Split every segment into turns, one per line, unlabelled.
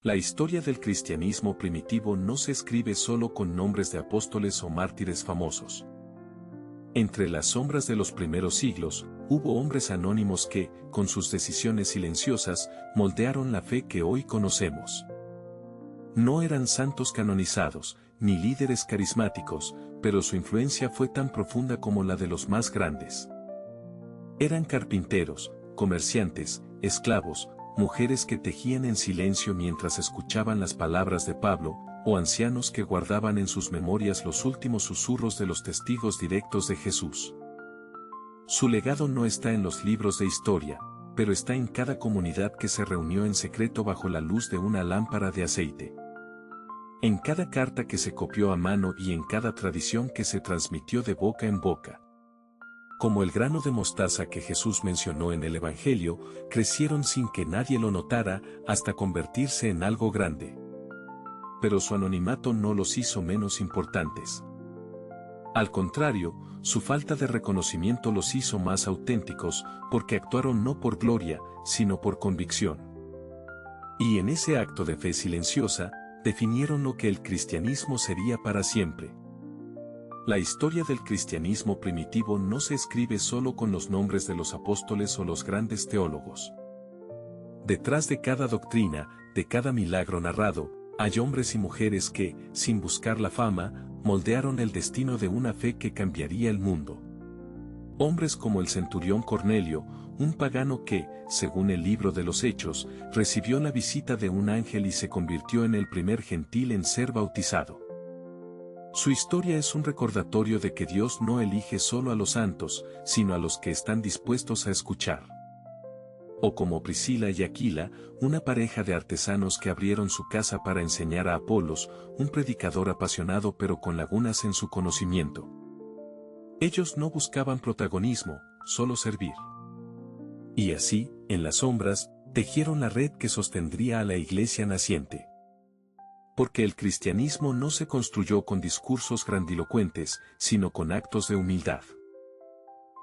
La historia del cristianismo primitivo no se escribe solo con nombres de apóstoles o mártires famosos. Entre las sombras de los primeros siglos, hubo hombres anónimos que, con sus decisiones silenciosas, moldearon la fe que hoy conocemos. No eran santos canonizados, ni líderes carismáticos, pero su influencia fue tan profunda como la de los más grandes. Eran carpinteros, comerciantes, esclavos, mujeres que tejían en silencio mientras escuchaban las palabras de Pablo, o ancianos que guardaban en sus memorias los últimos susurros de los testigos directos de Jesús. Su legado no está en los libros de historia, pero está en cada comunidad que se reunió en secreto bajo la luz de una lámpara de aceite. En cada carta que se copió a mano y en cada tradición que se transmitió de boca en boca. Como el grano de mostaza que Jesús mencionó en el Evangelio, crecieron sin que nadie lo notara hasta convertirse en algo grande. Pero su anonimato no los hizo menos importantes. Al contrario, su falta de reconocimiento los hizo más auténticos, porque actuaron no por gloria, sino por convicción. Y en ese acto de fe silenciosa, definieron lo que el cristianismo sería para siempre. La historia del cristianismo primitivo no se escribe solo con los nombres de los apóstoles o los grandes teólogos. Detrás de cada doctrina, de cada milagro narrado, hay hombres y mujeres que, sin buscar la fama, moldearon el destino de una fe que cambiaría el mundo. Hombres como el centurión Cornelio, un pagano que, según el libro de los Hechos, recibió la visita de un ángel y se convirtió en el primer gentil en ser bautizado. Su historia es un recordatorio de que Dios no elige solo a los santos, sino a los que están dispuestos a escuchar. O como Priscila y Aquila, una pareja de artesanos que abrieron su casa para enseñar a Apolos, un predicador apasionado pero con lagunas en su conocimiento. Ellos no buscaban protagonismo, solo servir. Y así, en las sombras, tejieron la red que sostendría a la iglesia naciente. Porque el cristianismo no se construyó con discursos grandilocuentes, sino con actos de humildad.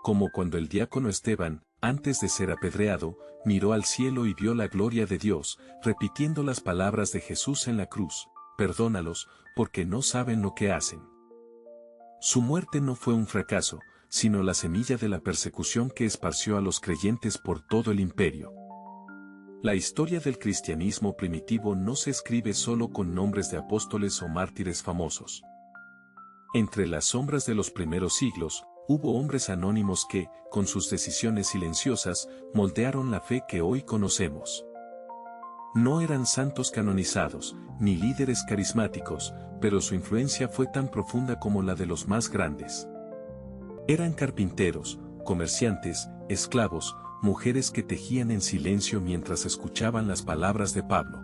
Como cuando el diácono Esteban, antes de ser apedreado, miró al cielo y vio la gloria de Dios, repitiendo las palabras de Jesús en la cruz: perdónalos, porque no saben lo que hacen. Su muerte no fue un fracaso, sino la semilla de la persecución que esparció a los creyentes por todo el imperio. La historia del cristianismo primitivo no se escribe solo con nombres de apóstoles o mártires famosos. Entre las sombras de los primeros siglos, hubo hombres anónimos que, con sus decisiones silenciosas, moldearon la fe que hoy conocemos. No eran santos canonizados, ni líderes carismáticos, pero su influencia fue tan profunda como la de los más grandes. Eran carpinteros, comerciantes, esclavos, mujeres que tejían en silencio mientras escuchaban las palabras de Pablo.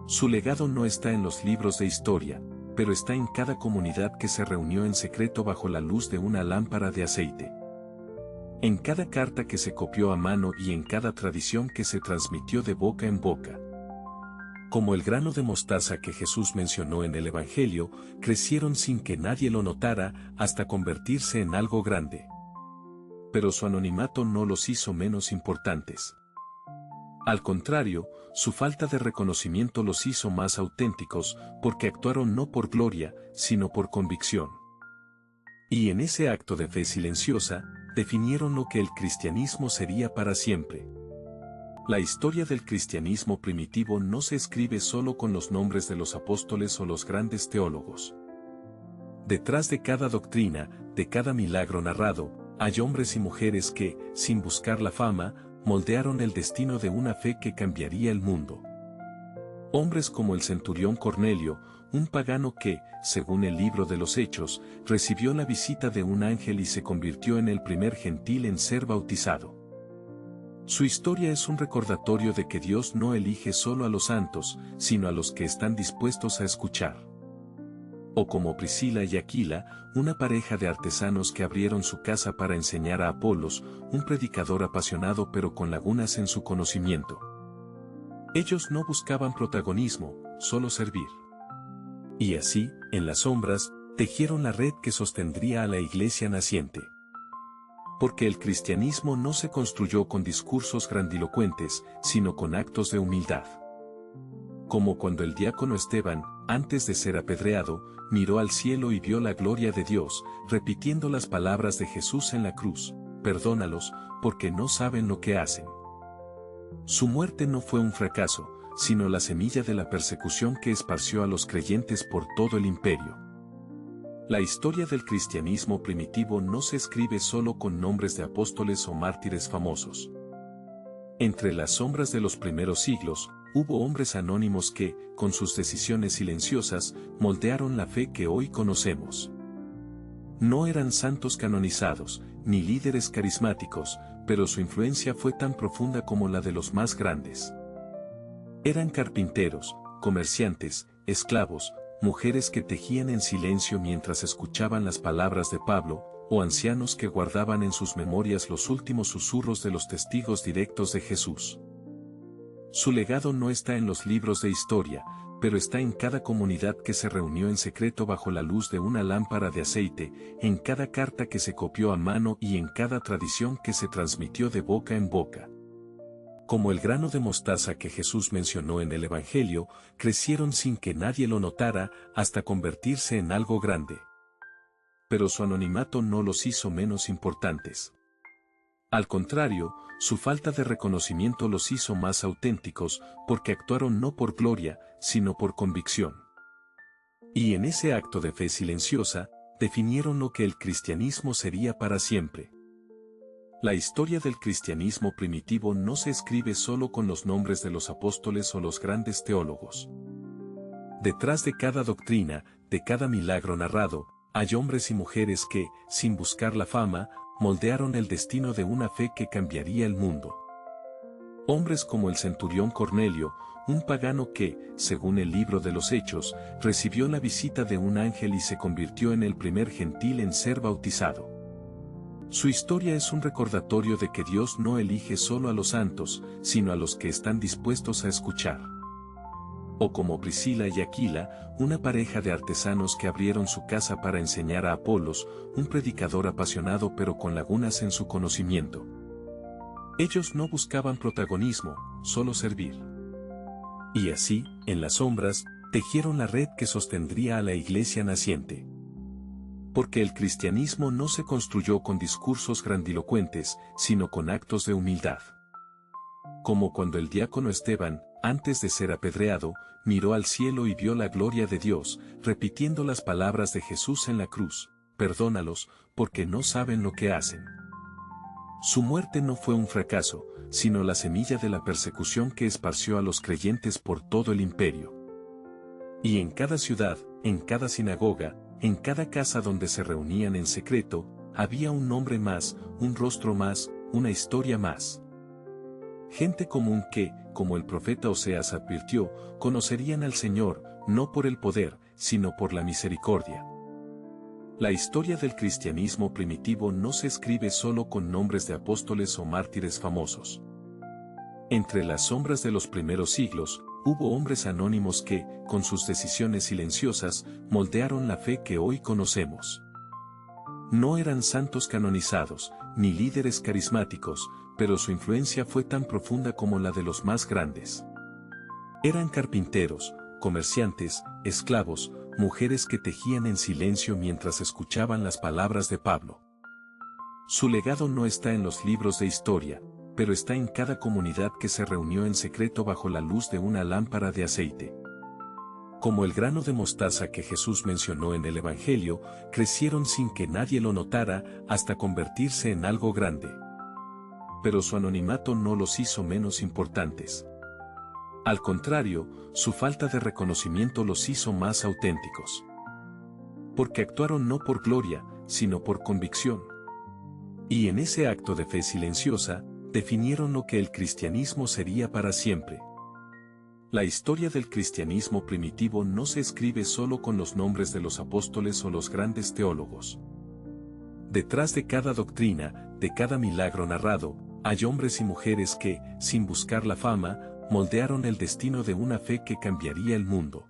Su legado no está en los libros de historia, pero está en cada comunidad que se reunió en secreto bajo la luz de una lámpara de aceite. En cada carta que se copió a mano y en cada tradición que se transmitió de boca en boca. Como el grano de mostaza que Jesús mencionó en el Evangelio, crecieron sin que nadie lo notara hasta convertirse en algo grande. Pero su anonimato no los hizo menos importantes. Al contrario, su falta de reconocimiento los hizo más auténticos, porque actuaron no por gloria, sino por convicción. Y en ese acto de fe silenciosa, definieron lo que el cristianismo sería para siempre. La historia del cristianismo primitivo no se escribe solo con los nombres de los apóstoles o los grandes teólogos. Detrás de cada doctrina, de cada milagro narrado, hay hombres y mujeres que, sin buscar la fama, moldearon el destino de una fe que cambiaría el mundo. Hombres como el centurión Cornelio, un pagano que, según el libro de los Hechos, recibió la visita de un ángel y se convirtió en el primer gentil en ser bautizado. Su historia es un recordatorio de que Dios no elige solo a los santos, sino a los que están dispuestos a escuchar. O como Priscila y Aquila, una pareja de artesanos que abrieron su casa para enseñar a Apolos, un predicador apasionado pero con lagunas en su conocimiento. Ellos no buscaban protagonismo, solo servir. Y así, en las sombras, tejieron la red que sostendría a la iglesia naciente. Porque el cristianismo no se construyó con discursos grandilocuentes, sino con actos de humildad. como cuando el diácono Esteban, antes de ser apedreado, miró al cielo y vio la gloria de Dios, repitiendo las palabras de Jesús en la cruz: perdónalos, porque no saben lo que hacen. Su muerte no fue un fracaso, sino la semilla de la persecución que esparció a los creyentes por todo el imperio. La historia del cristianismo primitivo no se escribe solo con nombres de apóstoles o mártires famosos. Entre las sombras de los primeros siglos, hubo hombres anónimos que, con sus decisiones silenciosas, moldearon la fe que hoy conocemos. No eran santos canonizados, ni líderes carismáticos, pero su influencia fue tan profunda como la de los más grandes. Eran carpinteros, comerciantes, esclavos, mujeres que tejían en silencio mientras escuchaban las palabras de Pablo, o ancianos que guardaban en sus memorias los últimos susurros de los testigos directos de Jesús. Su legado no está en los libros de historia, pero está en cada comunidad que se reunió en secreto bajo la luz de una lámpara de aceite, en cada carta que se copió a mano y en cada tradición que se transmitió de boca en boca. Como el grano de mostaza que Jesús mencionó en el Evangelio, crecieron sin que nadie lo notara, hasta convertirse en algo grande. Pero su anonimato no los hizo menos importantes. Al contrario, su falta de reconocimiento los hizo más auténticos, porque actuaron no por gloria, sino por convicción. Y en ese acto de fe silenciosa, definieron lo que el cristianismo sería para siempre. La historia del cristianismo primitivo no se escribe solo con los nombres de los apóstoles o los grandes teólogos. Detrás de cada doctrina, de cada milagro narrado, hay hombres y mujeres que, sin buscar la fama, moldearon el destino de una fe que cambiaría el mundo. Hombres como el centurión Cornelio, un pagano que, según el libro de los Hechos, recibió la visita de un ángel y se convirtió en el primer gentil en ser bautizado. Su historia es un recordatorio de que Dios no elige solo a los santos, sino a los que están dispuestos a escuchar. O como Priscila y Aquila, una pareja de artesanos que abrieron su casa para enseñar a Apolos, un predicador apasionado pero con lagunas en su conocimiento. Ellos no buscaban protagonismo, solo servir. Y así, en las sombras, tejieron la red que sostendría a la iglesia naciente. Porque el cristianismo no se construyó con discursos grandilocuentes, sino con actos de humildad. Como cuando el diácono Esteban, antes de ser apedreado, miró al cielo y vio la gloria de Dios, repitiendo las palabras de Jesús en la cruz: perdónalos, porque no saben lo que hacen. Su muerte no fue un fracaso, sino la semilla de la persecución que esparció a los creyentes por todo el imperio. Y en cada ciudad, en cada sinagoga, en cada casa donde se reunían en secreto, había un nombre más, un rostro más, una historia más. Gente común que, como el profeta Oseas advirtió, conocerían al Señor, no por el poder, sino por la misericordia. La historia del cristianismo primitivo no se escribe solo con nombres de apóstoles o mártires famosos. Entre las sombras de los primeros siglos, hubo hombres anónimos que, con sus decisiones silenciosas, moldearon la fe que hoy conocemos. No eran santos canonizados, ni líderes carismáticos, pero su influencia fue tan profunda como la de los más grandes. Eran carpinteros, comerciantes, esclavos, mujeres que tejían en silencio mientras escuchaban las palabras de Pablo. Su legado no está en los libros de historia, pero está en cada comunidad que se reunió en secreto bajo la luz de una lámpara de aceite. Como el grano de mostaza que Jesús mencionó en el Evangelio, crecieron sin que nadie lo notara, hasta convertirse en algo grande. Pero su anonimato no los hizo menos importantes. Al contrario, su falta de reconocimiento los hizo más auténticos. Porque actuaron no por gloria, sino por convicción. Y en ese acto de fe silenciosa, definieron lo que el cristianismo sería para siempre. La historia del cristianismo primitivo no se escribe solo con los nombres de los apóstoles o los grandes teólogos. Detrás de cada doctrina, de cada milagro narrado, hay hombres y mujeres que, sin buscar la fama, moldearon el destino de una fe que cambiaría el mundo.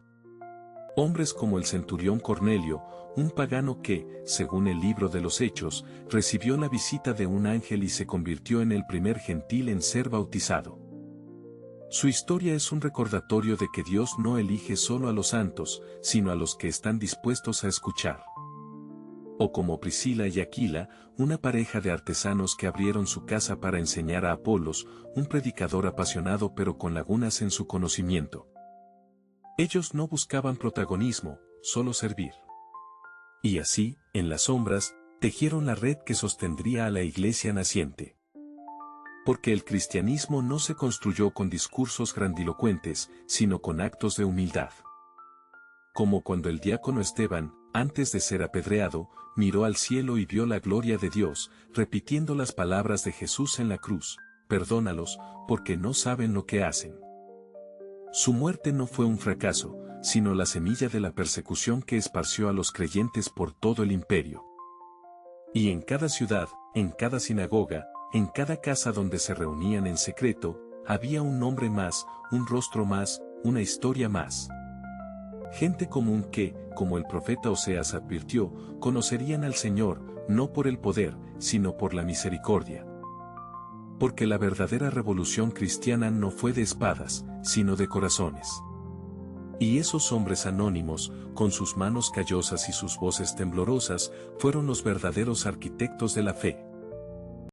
Hombres como el centurión Cornelio, un pagano que, según el libro de los Hechos, recibió la visita de un ángel y se convirtió en el primer gentil en ser bautizado. Su historia es un recordatorio de que Dios no elige solo a los santos, sino a los que están dispuestos a escuchar. O como Priscila y Aquila, una pareja de artesanos que abrieron su casa para enseñar a Apolos, un predicador apasionado pero con lagunas en su conocimiento. Ellos no buscaban protagonismo, solo servir. Y así, en las sombras, tejieron la red que sostendría a la iglesia naciente. Porque el cristianismo no se construyó con discursos grandilocuentes, sino con actos de humildad. Como cuando el diácono Esteban, antes de ser apedreado, miró al cielo y vio la gloria de Dios, repitiendo las palabras de Jesús en la cruz: perdónalos, porque no saben lo que hacen. Su muerte no fue un fracaso, sino la semilla de la persecución que esparció a los creyentes por todo el imperio. Y en cada ciudad, en cada sinagoga, en cada casa donde se reunían en secreto, había un nombre más, un rostro más, una historia más. Gente común que, como el profeta Oseas advirtió, conocerían al Señor, no por el poder, sino por la misericordia. Porque la verdadera revolución cristiana no fue de espadas, sino de corazones. Y esos hombres anónimos, con sus manos callosas y sus voces temblorosas, fueron los verdaderos arquitectos de la fe.